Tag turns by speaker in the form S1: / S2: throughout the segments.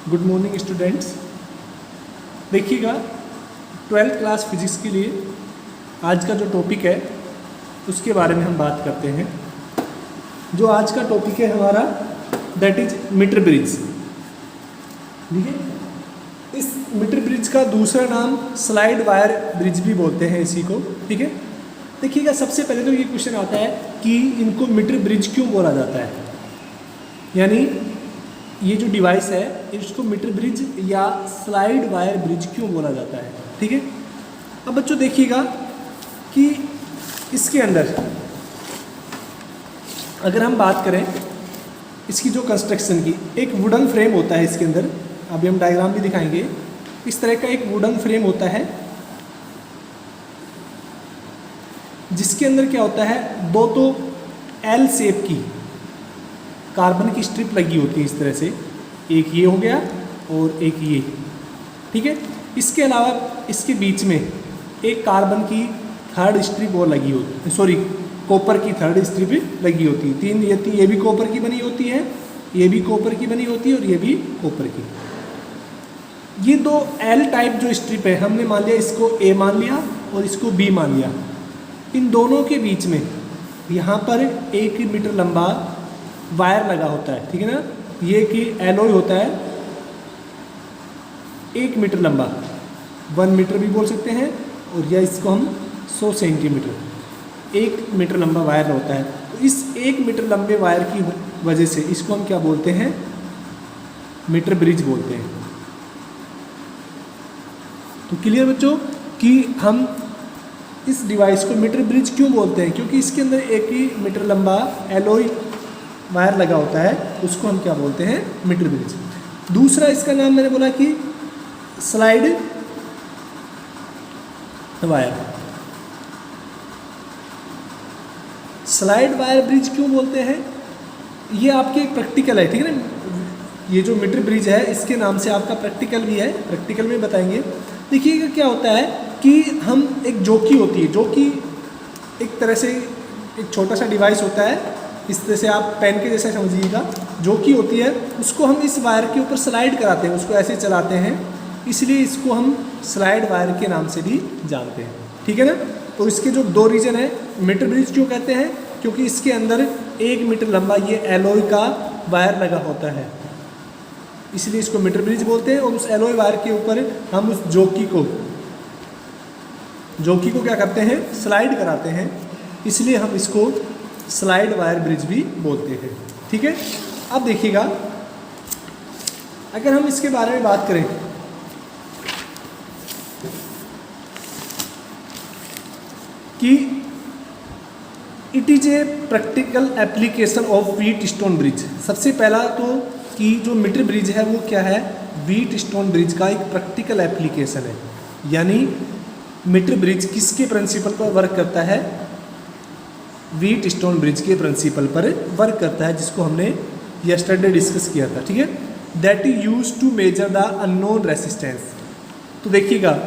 S1: Good morning students. देखिएगा 12th class physics के लिए आज का जो टॉपिक है उसके बारे में हम बात करते हैं। जो आज का टॉपिक है हमारा दैट इज मीटर ब्रिज। ठीक है, इस मीटर ब्रिज का दूसरा नाम स्लाइड वायर ब्रिज भी बोलते हैं इसी को। ठीक है, देखिएगा सबसे पहले तो ये क्वेश्चन आता है कि इनको मीटर ब्रिज क्यों बोला जाता है, यानी ये जो डिवाइस है इसको मीटर ब्रिज या स्लाइड वायर ब्रिज क्यों बोला जाता है। ठीक है, अब बच्चों देखिएगा कि इसके अंदर अगर हम बात करें इसकी जो कंस्ट्रक्शन की, एक वुडन फ्रेम होता है इसके अंदर। अभी हम डायग्राम भी दिखाएंगे। इस तरह का एक वुडन फ्रेम होता है जिसके अंदर क्या होता है, दो तो एल शेप की कार्बन की स्ट्रिप लगी होती है इस तरह से, एक ये हो गया और एक ये। ठीक है, इसके अलावा इसके बीच में एक कार्बन की थर्ड स्ट्रिप और लगी होती है, कॉपर की थर्ड स्ट्रिप लगी होती है। तीन ये भी कॉपर की बनी होती है, ये भी कॉपर की बनी होती है और ये भी कॉपर की। ये दो एल टाइप जो स्ट्रिप है, हमने मान लिया इसको ए मान लिया और इसको बी मान लिया। इन दोनों के बीच में यहाँ पर 1 मीटर लंबा वायर लगा होता है। ठीक है ना, ये कि एलॉय होता है 1 मीटर लंबा, 1 मीटर भी बोल सकते हैं, और या इसको हम 100 सेंटीमीटर 1 मीटर लंबा वायर होता है। तो इस 1 मीटर लंबे वायर की वजह से इसको हम क्या बोलते हैं, मीटर ब्रिज बोलते हैं। तो क्लियर बच्चों कि हम इस डिवाइस को मीटर ब्रिज क्यों बोलते हैं, क्योंकि इसके अंदर 1 ही मीटर लंबा एलॉय वायर लगा होता है, उसको हम क्या बोलते हैं, मीटर ब्रिज। दूसरा इसका नाम मैंने बोला कि slide wire. Slide wire bridge क्यों बोलते हैं, ये आपके एक प्रैक्टिकल है। ठीक है ना, ये जो मीटर ब्रिज है इसके नाम से आपका प्रैक्टिकल भी है, प्रैक्टिकल में बताएंगे। देखिएगा क्या होता है कि हम एक जोकी होती है, जोकी एक तरह से एक छोटा सा डिवाइस होता है, इस तरह से आप पेन के जैसे समझिएगा, जोकी होती है, उसको हम इस वायर के ऊपर स्लाइड कराते हैं, उसको ऐसे चलाते हैं, इसलिए इसको हम स्लाइड वायर के नाम से भी जानते हैं। ठीक है ना, तो इसके जो 2 रीजन है, मीटर ब्रिज क्यों कहते हैं, क्योंकि इसके अंदर 1 मीटर लंबा ये एलॉय का वायर लगा होता है, इसलिए इसको मीटर ब्रिज बोलते हैं। और उस एलॉय वायर के ऊपर हम उस जोकी को क्या करते हैं, स्लाइड कराते हैं, इसलिए हम इसको स्लाइड वायर ब्रिज भी बोलते हैं। ठीक है, अब देखिएगा अगर हम इसके बारे में बात करें कि it is a practical application of Wheatstone bridge. सबसे पहला तो कि जो मीटर ब्रिज है वो क्या है, व्हीट स्टोन ब्रिज का एक प्रैक्टिकल एप्लीकेशन है। यानी मीटर ब्रिज किसके प्रिंसिपल पर वर्क करता है, व्हीट स्टोन ब्रिज के प्रिंसिपल पर वर्क करता है, जिसको हमने यस्टरडे डिस्कस किया था। ठीक है, that is use to measure the unknown resistance. तो देखिएगा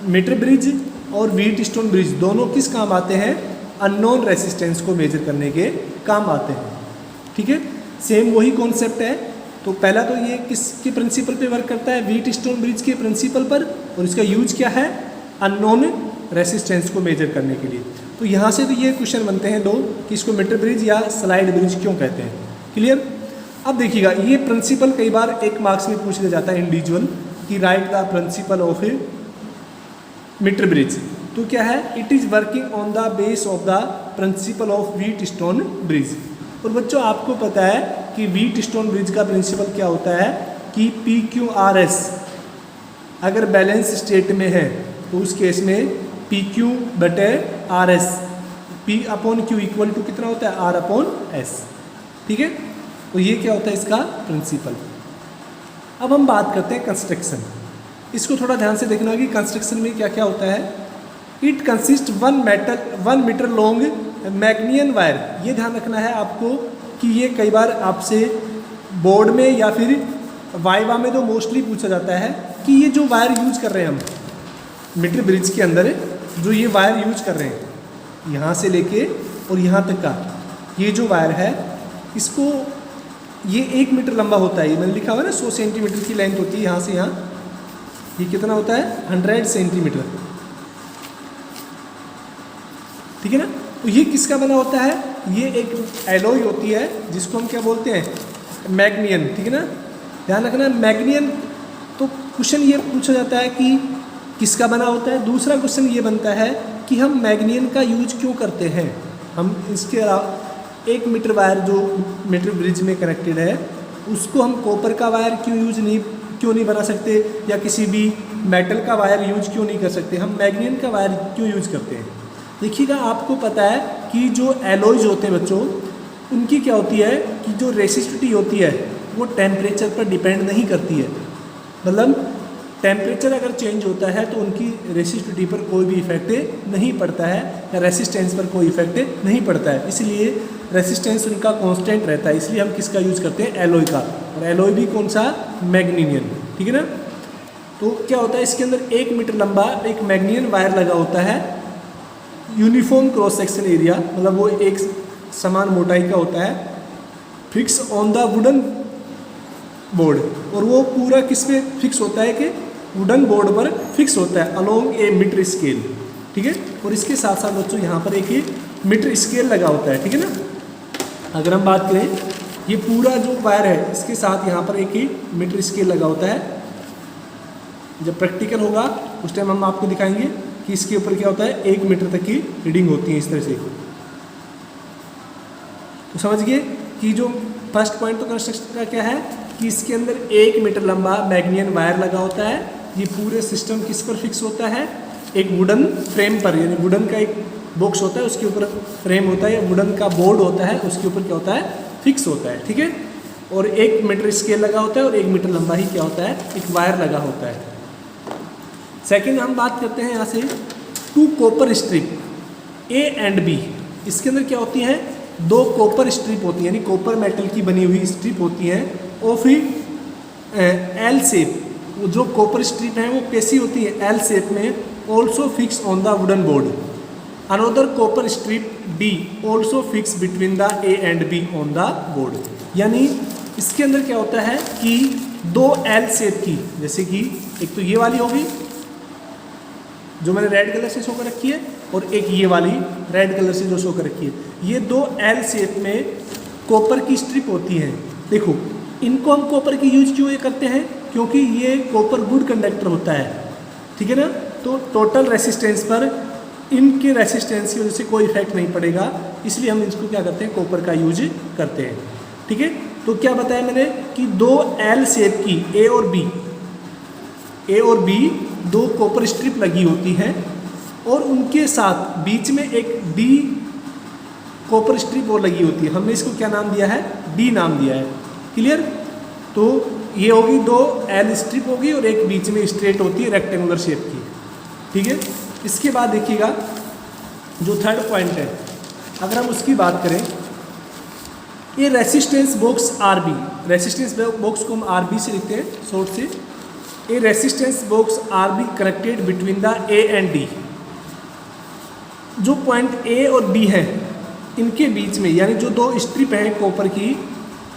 S1: मीटर ब्रिज और व्हीट स्टोन ब्रिज दोनों किस काम आते हैं, अननोन रेसिस्टेंस को मेजर करने के काम आते हैं। ठीक है, सेम वही कॉन्सेप्ट है। तो पहला तो ये किसके प्रिंसिपल पे वर्क करता है, व्हीट स्टोन ब्रिज के प्रिंसिपल पर, और इसका यूज क्या है, अननोन रेसिस्टेंस को मेजर करने के लिए। तो यहाँ से तो ये क्वेश्चन बनते हैं 2 कि इसको मीटर ब्रिज या स्लाइड ब्रिज क्यों कहते हैं। क्लियर। अब देखिएगा ये प्रिंसिपल कई बार 1 मार्क्स में पूछ लिया जाता है इंडिविजुअल कि write the principle of a metre bridge. तो क्या है, it is working on the base of the principle of Wheatstone bridge. और बच्चों आपको पता है कि व्हीट स्टोन ब्रिज का प्रिंसिपल क्या होता है कि PQRS अगर बैलेंस स्टेट में है तो उस केस में PQ/RS, P/Q इक्वल टू कितना होता है, R/S। ठीक है, तो ये क्या होता है इसका प्रिंसिपल। अब हम बात करते हैं कंस्ट्रक्शन। इसको थोड़ा ध्यान से देखना कि कंस्ट्रक्शन में क्या क्या होता है। It consist 1 metre long magnesium wire. ये ध्यान रखना है आपको कि ये कई बार आपसे बोर्ड में या फिर वाइवा में तो मोस्टली पूछा जाता है कि ये जो वायर यूज कर रहे हैं हम मीटर ब्रिज के अंदर, जो ये वायर यूज कर रहे हैं यहाँ से लेके और यहाँ तक का ये जो वायर है, इसको ये 1 मीटर लंबा होता है, ये मैंने लिखा हुआ है ना 100 सेंटीमीटर की लेंथ होती है यहाँ से यहाँ, ये कितना होता है 100 सेंटीमीटर, ठीक है ना। तो ये किसका बना होता है, ये एक एलॉय होती है जिसको हम क्या बोलते हैं मैग्नियन, ठीक है ना, ध्यान रखना मैग्नियन। तो क्वेश्चन ये पूछा जाता है कि किसका बना होता है। दूसरा क्वेश्चन ये बनता है कि हम मैग्नियन का यूज क्यों करते हैं। हम इसके अलावा 1 मीटर वायर जो मीटर ब्रिज में कनेक्टेड है उसको हम कॉपर का वायर क्यों नहीं बना सकते, या किसी भी मेटल का वायर यूज क्यों नहीं कर सकते, हम मैग्नियन का वायर क्यों यूज करते हैं। देखिएगा आपको पता है कि जो एलॉयज होते हैं बच्चों, उनकी क्या होती है कि जो रेसिस्टिविटी होती है वो टेम्परेचर पर डिपेंड नहीं करती है। मतलब टेम्परेचर अगर चेंज होता है तो उनकी रेसिस्टिविटी पर कोई भी इफेक्ट नहीं पड़ता है, या रेसिस्टेंस पर कोई इफेक्ट नहीं पड़ता है, इसलिए रेसिस्टेंस उनका कांस्टेंट रहता है। इसलिए हम किसका यूज़ करते हैं एलॉय का, और एलॉय भी कौन सा मैग्नीनियन, ठीक है ना। तो क्या होता है इसके अंदर 1 मीटर लंबा एक मैग्नीनियन वायर लगा होता है, यूनिफॉर्म क्रॉस सेक्शन एरिया, मतलब वो एक समान मोटाई का होता है, fix on the wooden board, और वो पूरा किस पे फिक्स होता है कि वुडन बोर्ड पर फिक्स होता है अलोंग ए मीटर स्केल, ठीक है। और इसके साथ साथ बच्चों यहाँ पर एक ही मीटर स्केल लगा होता है, ठीक है ना। अगर हम बात करें ये पूरा जो वायर है इसके साथ यहाँ पर एक ही मीटर स्केल लगा होता है। जब प्रैक्टिकल होगा उस टाइम हम आपको दिखाएंगे कि इसके ऊपर क्या होता है 1 मीटर तक की रीडिंग होती है इस तरह से। तो समझ गए कि जो फर्स्ट पॉइंट तो कंस्ट्रक्शन का क्या है कि इसके अंदर 1 मीटर लंबा मैग्नीनियन वायर लगा होता है। ये पूरे सिस्टम किस पर फिक्स होता है, एक वुडन फ्रेम पर, यानी वुडन का एक बॉक्स होता है उसके ऊपर फ्रेम होता है, या वुडन का बोर्ड होता है उसके ऊपर क्या होता है फिक्स होता है, ठीक है। और 1 मीटर स्केल लगा होता है और 1 मीटर लंबा ही क्या होता है एक वायर लगा होता है। सेकंड हम बात करते हैं यहाँ से 2 copper strip A and B. इसके अंदर क्या होती है 2 कॉपर स्ट्रिप होती है, यानी कॉपर मेटल की बनी हुई स्ट्रिप होती हैं, और फिर एल शेप, वो जो कॉपर स्ट्रिप है वो कैसी होती है एल शेप में, also fix on the wooden board. Another copper strip D also fix between the A and be on the board. यानी इसके अंदर क्या होता है कि 2 एल शेप की, जैसे कि एक तो ये वाली होगी जो मैंने रेड कलर से शो कर रखी है, और एक ये वाली रेड कलर से जो शो कर रखी है, ये 2 एल शेप में कॉपर की स्ट्रिप होती हैं। देखो इनको हम कॉपर की यूज क्यों ये करते हैं, क्योंकि ये कॉपर गुड कंडक्टर होता है, ठीक है ना। तो टोटल रेसिस्टेंस पर इनके रेसिस्टेंस की वजह से कोई इफेक्ट नहीं पड़ेगा, इसलिए हम इसको क्या करते हैं कॉपर का यूज करते हैं, ठीक है। तो क्या बताया मैंने कि 2 एल शेप की ए और बी 2 कॉपर स्ट्रिप लगी होती हैं, और उनके साथ बीच में एक डी कॉपर स्ट्रिप और लगी होती है। हमने इसको क्या नाम दिया है डी नाम दिया है, क्लियर। तो ये होगी 2 एल स्ट्रिप होगी और एक बीच में स्ट्रेट होती है रेक्टेंगुलर शेप की, ठीक है। इसके बाद देखिएगा जो थर्ड पॉइंट है, अगर हम उसकी बात करें, ये resistance box RB, resistance box को हम आरबी से लिखते हैं शॉर्ट से। A resistance box R B connected between the A and D. जो पॉइंट ए और बी है इनके बीच में, यानी जो 2 स्ट्रिप हैं कॉपर की,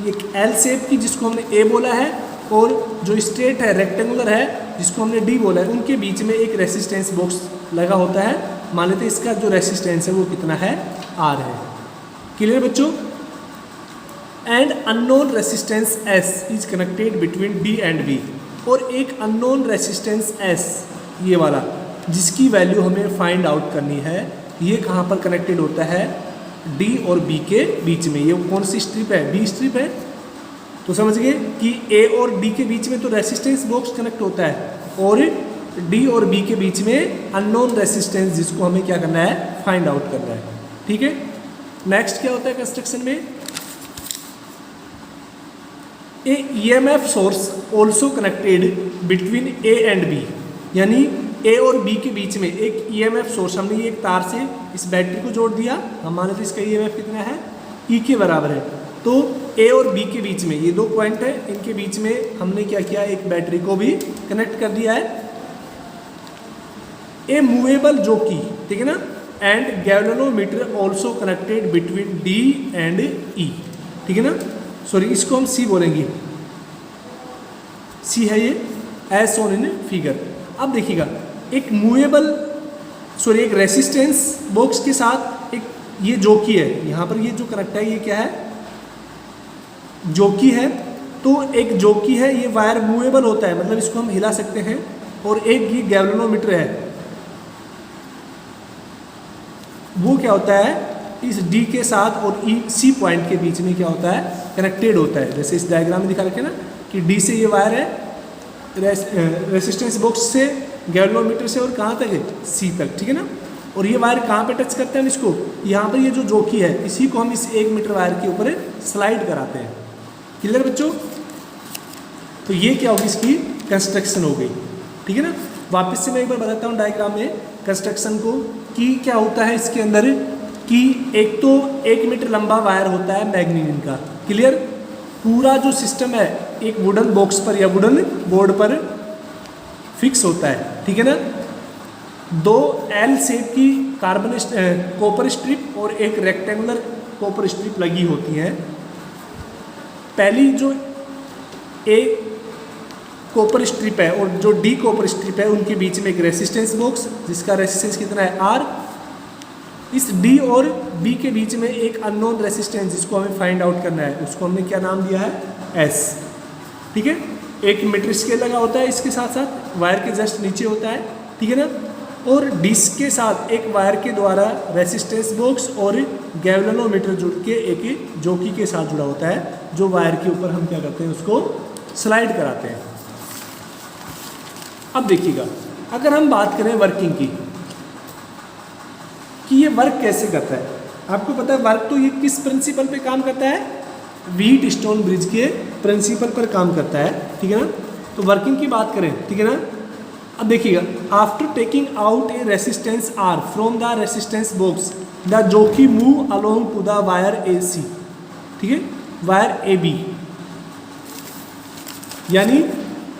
S1: एक एल शेप की जिसको हमने ए बोला है, और जो स्ट्रेट है रेक्टेंगुलर है जिसको हमने डी बोला है, उनके बीच में एक रेसिस्टेंस बॉक्स लगा होता है। मान लेते हैं इसका जो रेसिस्टेंस है वो कितना है आर है, क्लियर बच्चों। And unknown resistance S is connected between D and B, और एक अननोन रेसिस्टेंस एस ये वाला जिसकी वैल्यू हमें फाइंड आउट करनी है, ये कहाँ पर कनेक्टेड होता है डी और बी के बीच में। ये कौन सी स्ट्रिप है बी स्ट्रिप है। तो समझ गए कि ए और डी के बीच में तो रेसिस्टेंस बॉक्स कनेक्ट होता है, और डी और बी के बीच में अननोन रेसिस्टेंस जिसको हमें क्या करना है फाइंड आउट करना है, ठीक है। नेक्स्ट क्या होता है कंस्ट्रक्शन में, a EMF source also connected between A and B, यानी ए और बी के बीच में एक ईएमएफ सोर्स, हमने ये एक तार से इस बैटरी को जोड़ दिया, हम मान लेते इसका ईएमएफ कितना है ई के बराबर है। तो ए और बी के बीच में ये 2 पॉइंट है, इनके बीच में हमने क्या किया एक बैटरी को भी कनेक्ट कर दिया है। ए मूवेबल जॉकी, ठीक है ना, and galvanometer also connected between D and E, ठीक है ना। सॉरी इसको हम सी बोलेंगे, सी है ये एज शोन इन फिगर। अब देखिएगा एक मूवेबल सॉरी एक रेसिस्टेंस बॉक्स के साथ एक ये जोकी है, यहाँ पर ये जो कनेक्ट है ये क्या है, जोकी है। तो एक जोकी है, ये वायर मूवेबल होता है, मतलब इसको हम हिला सकते हैं। और एक ये गैल्वेनोमीटर है, वो क्या होता है इस डी के साथ और ई सी पॉइंट के बीच में क्या होता है, कनेक्टेड होता है। जैसे इस डायग्राम में दिखा रखे ना कि डी से ये वायर है रेसिस्टेंस बॉक्स से, गैल्वेनोमीटर से, और कहाँ तक है, सी तक, ठीक है ना। और ये वायर कहाँ पे टच करते हैं इसको, यहाँ पर ये जो जोकी है इसी को हम इस 1 मीटर वायर के ऊपर स्लाइड कराते हैं। क्लियर बच्चों। तो ये क्या होगी, इसकी कंस्ट्रक्शन हो गई, ठीक है ना। वापस से मैं एक बार बताता हूँ डायग्राम में कंस्ट्रक्शन को कि क्या होता है इसके अंदर, कि एक तो 1 मीटर लंबा वायर होता है मैग्नीनियम का। क्लियर। पूरा जो सिस्टम है एक वुडन बॉक्स पर या वुडन बोर्ड पर फिक्स होता है, ठीक है ना। 2 एल शेप की कार्बन कॉपर स्ट्रिप और एक रेक्टेंगुलर कॉपर स्ट्रिप लगी होती हैं। पहली जो एक कॉपर स्ट्रिप है और जो डी कॉपर स्ट्रिप है उनके बीच में एक रेसिस्टेंस बॉक्स जिसका रेसिस्टेंस कितना है आर। इस डी और बी के बीच में एक अननोन रेसिस्टेंस जिसको हमें फाइंड आउट करना है, उसको हमने क्या नाम दिया है, एस, ठीक है। एक मीटर स्केल लगा होता है इसके साथ साथ, वायर के जस्ट नीचे होता है, ठीक है ना। और डिस्क के साथ एक वायर के द्वारा रेसिस्टेंस बॉक्स और गैल्वेनोमीटर जुड़ के एक जोकी के साथ जुड़ा होता है, जो वायर के ऊपर हम क्या करते हैं उसको स्लाइड कराते हैं। अब देखिएगा अगर हम बात करें वर्किंग की कि ये वर्क कैसे करता है, आपको पता है वर्क तो ये किस प्रिंसिपल पे काम करता है, व्हीटस्टोन ब्रिज के प्रिंसिपल पर काम करता है, ठीक है ना। तो वर्किंग की बात करें, ठीक है ना। अब देखिएगा after taking out a resistance R from the resistance box the jockey move along to the wire A C, ठीक है, वायर ए बी। यानी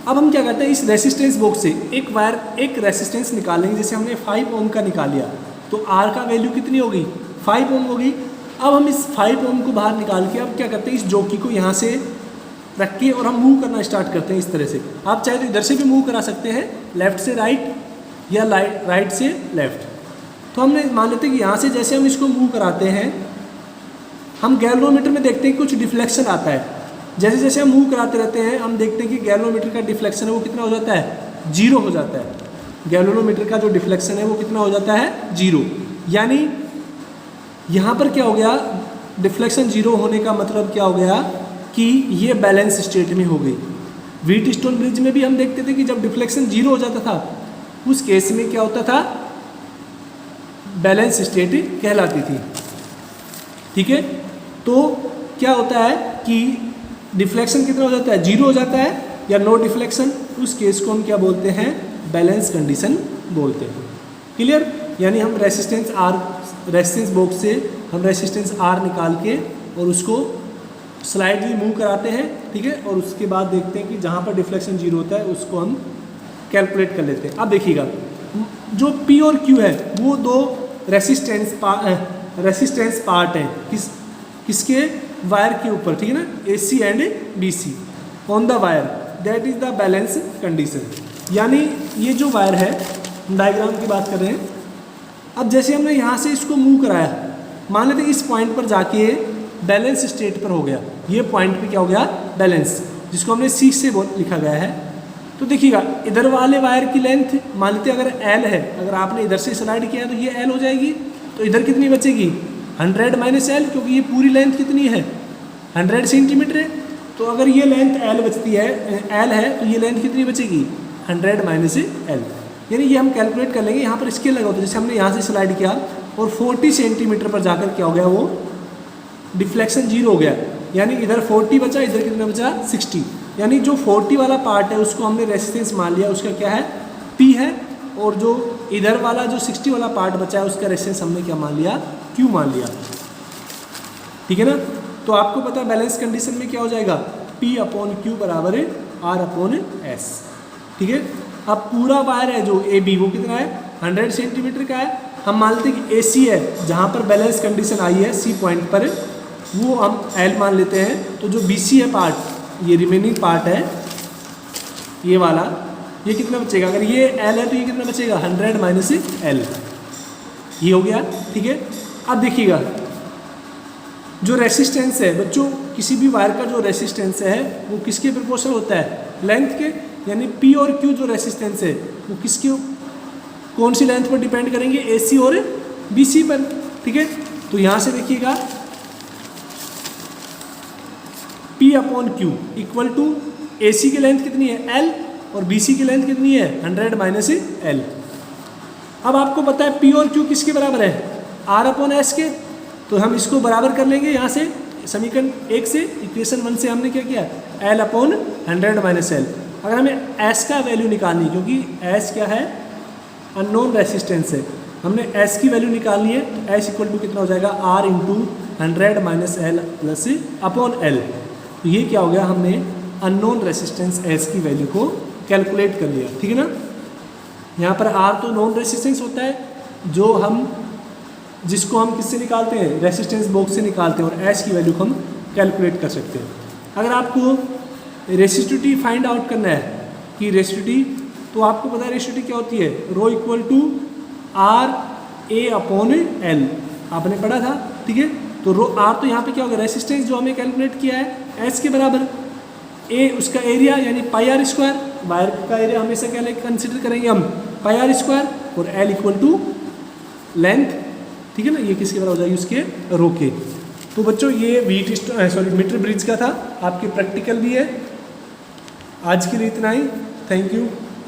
S1: अब हम क्या करते हैं इस रेसिस्टेंस बॉक्स से एक वायर एक रेसिस्टेंस निकालेंगे, जैसे हमने 5 ओम का निकाल लिया तो आर का वैल्यू कितनी होगी, 5 ओम होगी। अब हम इस 5 ओम को बाहर निकाल के अब क्या करते हैं इस जोकी को यहाँ से रख के और हम मूव करना स्टार्ट करते हैं इस तरह से। आप चाहे तो इधर से भी मूव करा सकते हैं, लेफ्ट से राइट या राइट से लेफ्ट। तो हमने मान लेते हैं कि यहाँ से जैसे हम इसको मूव कराते हैं, हम गैल्वेनोमीटर में देखते हैं कुछ डिफ्लेक्शन आता है। जैसे जैसे हम मूव कराते रहते हैं हम देखते हैं कि गैल्वेनोमीटर का डिफ्लेक्शन है वो कितना हो जाता है, 0 हो जाता है। गैल्वेनोमीटर का जो डिफ्लेक्शन है वो कितना हो जाता है, 0। यानी यहाँ पर क्या हो गया, डिफ्लेक्शन 0 होने का मतलब क्या हो गया कि ये बैलेंस स्टेट में हो गई। व्हीटस्टोन ब्रिज में भी हम देखते थे कि जब डिफ्लेक्शन 0 हो जाता था उस केस में क्या होता था, बैलेंस स्टेट कहलाती थी, ठीक है। तो क्या होता है कि डिफ्लेक्शन कितना हो जाता है, 0 हो जाता है या नो डिफ्लेक्शन, उस केस को हम क्या बोलते हैं, बैलेंस कंडीशन बोलते हैं। क्लियर। यानी हम रेसिस्टेंस बॉक्स से हम रेसिस्टेंस आर निकाल के और उसको स्लाइडली मूव कराते हैं, ठीक है। और उसके बाद देखते हैं कि जहाँ पर डिफ्लेक्शन 0 होता है उसको हम कैलकुलेट कर लेते हैं। अब देखिएगा जो पी और क्यू है वो 2 रेसिस्टेंस पार्ट हैं किसके, वायर के ऊपर, ठीक है ना, A C and B C on the wire, that is the balance condition. यानी ये जो वायर है, डायग्राम की बात कर रहे हैं। अब जैसे हमने यहाँ से इसको मूव कराया, मान लेते इस पॉइंट पर जाके बैलेंस स्टेट पर हो गया, ये पॉइंट पे क्या हो गया, बैलेंस, जिसको हमने सी से लिखा गया है। तो देखिएगा इधर वाले वायर की लेंथ मान लेते अगर एल है, अगर आपने इधर से स्लाइड किया तो ये एल हो जाएगी, तो इधर कितनी बचेगी, 100 माइनस एल, क्योंकि ये पूरी लेंथ कितनी है, 100 सेंटीमीटर है। तो अगर ये लेंथ एल बचती है, एल है, तो ये लेंथ कितनी बचेगी, 100 माइनस एल। यानी ये हम कैलकुलेट कर लेंगे। यहाँ पर स्केल लगा होता है, जैसे हमने यहाँ से स्लाइड किया और 40 सेंटीमीटर पर जाकर क्या हो गया, वो डिफ्लेक्शन 0 हो गया। यानी इधर 40 बचा, इधर कितना बचा, 60। यानी जो 40 वाला पार्ट है उसको हमने रेसिस्टेंस मान लिया, उसका क्या है, P है। और जो इधर वाला जो 60 वाला पार्ट बचा है उसका रेसिस्टेंस हमने क्या मान लिया, Q मान लिया, ठीक है ना। तो आपको पता है बैलेंस कंडीशन में क्या हो जाएगा, P/Q बराबर है R/S, ठीक है। अब पूरा वायर है जो AB वो कितना है, 100 सेंटीमीटर का है। हम मान लेते हैं कि AC है, जहाँ पर बैलेंस कंडीशन आई है C पॉइंट पर, वो हम L मान लेते हैं। तो जो BC है पार्ट, ये रिमेनिंग पार्ट है ये वाला, ये कितना बचेगा? अगर ये L है तो ये कितना बचेगा? 100 माइनस L, ये हो गया। ठीक है, अब देखिएगा जो रेसिस्टेंस है बच्चों, किसी भी वायर का जो रेसिस्टेंस है वो किसके प्रोपोर्शनल होता है? लेंथ के। यानी P और Q जो रेसिस्टेंस है वो किसके, कौन सी लेंथ पर डिपेंड करेंगे? AC और BC पर। ठीक है, तो यहाँ से देखिएगा P upon Q equal to AC की लेंथ कितनी है? L, और BC की लेंथ कितनी है? 100 माइनस L। अब आपको पता है P और Q किसके बराबर है? R अपॉन S के। तो हम इसको बराबर कर लेंगे यहाँ से, समीकरण 1 से, इक्वेशन 1 से हमने क्या किया? L upon 100 minus L। अगर हमें S का वैल्यू निकालनी, क्योंकि S क्या है? अननोन रेसिस्टेंस है, हमने S की वैल्यू निकालनी है, तो S इक्वल टू कितना हो जाएगा? R into 100 minus L plus upon L। तो ये क्या हो गया? हमने अननोन रेसिस्टेंस S की वैल्यू को कैलकुलेट कर लिया। ठीक है ना, यहाँ पर R तो नॉन रेसिस्टेंस होता है जो हम, जिसको हम किससे निकालते हैं? रेसिस्टेंस बॉक्स से निकालते हैं, और S की वैल्यू को हम कैलकुलेट कर सकते हैं। अगर आपको रेसिस्टिविटी फाइंड आउट करना है कि रेसिस्टिविटी, तो आपको पता है रेसिस्टिविटी क्या होती है? Rho equal to RA upon L, आपने पढ़ा था। ठीक है, तो रो R तो यहाँ पे क्या होगा? रेसिस्टेंस जो हमें कैलकुलेट किया है S के बराबर, A उसका एरिया यानी पाई आर स्क्वायर, वायर का एरिया हमेशा क्या कंसिडर करेंगे हम? पाई आर स्क्वायर, और L इक्वल टू लेंथ। ठीक है ना, ये किसके बराबर हो जाएगी? उसके रो के। तो बच्चों ये मीटर ब्रिज का था, आपके प्रैक्टिकल भी है। आज के लिए इतना ही, थैंक यू।